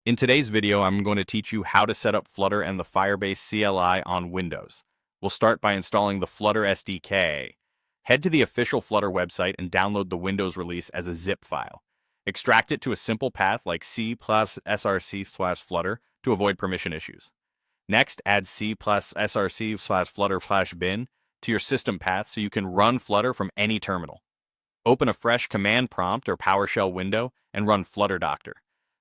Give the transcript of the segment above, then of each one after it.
In today's video, I'm going to teach you how to set up Flutter and the Firebase CLI on Windows. We'll start by installing the Flutter SDK. Head to the official Flutter website and download the Windows release as a zip file. Extract it to a simple path like C+src/flutter to avoid permission issues. Next, add C+src/flutter/bin to your system path so you can run Flutter from any terminal. Open a fresh command prompt or PowerShell window and run Flutter Doctor.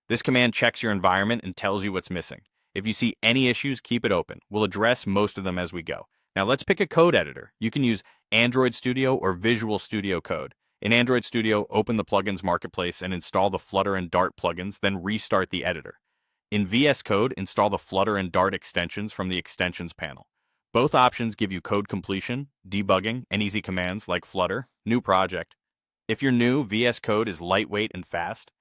This command checks your environment and tells you what's missing. If you see any issues, keep it open. We'll address most of them as we go. Now let's pick a code editor. You can use Android Studio or Visual Studio Code. In Android Studio, open the plugins marketplace and install the Flutter and Dart plugins, then restart the editor. In VS Code, install the Flutter and Dart extensions from the extensions panel. Both options give you code completion, debugging, and easy commands like Flutter, new project. If you're new, VS Code is lightweight and fast.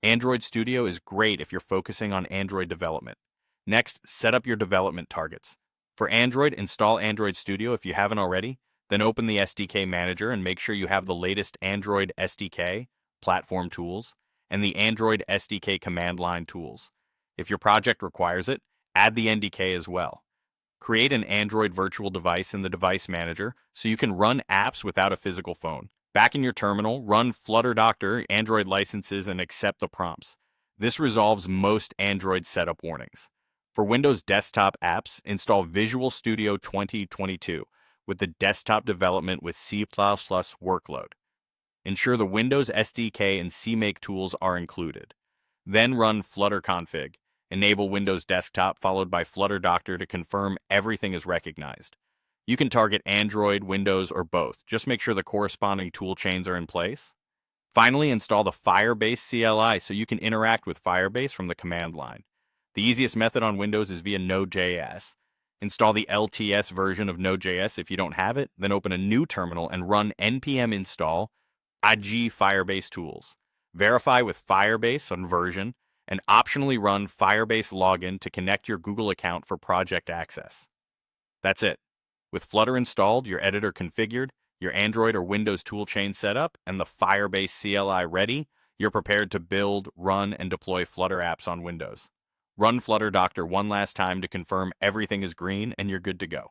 Android Studio is great if you're focusing on Android development. Next, set up your development targets. For Android, install Android Studio if you haven't already, then open the SDK Manager and make sure you have the latest Android SDK, platform tools, and the Android SDK command line tools. If your project requires it, add the NDK as well. Create an Android virtual device in the Device Manager so you can run apps without a physical phone. Back in your terminal, run Flutter Doctor, Android licenses, and accept the prompts. This resolves most Android setup warnings. For Windows desktop apps, install Visual Studio 2022 with the desktop development with C++ workload. Ensure the Windows SDK and CMake tools are included. Then run Flutter config. Enable Windows Desktop followed by Flutter Doctor to confirm everything is recognized. You can target Android, Windows, or both. Just make sure the corresponding tool chains are in place. Finally, install the Firebase CLI so you can interact with Firebase from the command line. The easiest method on Windows is via Node.js. Install the LTS version of Node.js if you don't have it, then open a new terminal and run npm install ig Firebase tools. Verify with Firebase on version, and optionally run Firebase login to connect your Google account for project access. That's it. With Flutter installed, your editor configured, your Android or Windows toolchain set up, and the Firebase CLI ready, you're prepared to build, run, and deploy Flutter apps on Windows. Run Flutter Doctor one last time to confirm everything is green and you're good to go.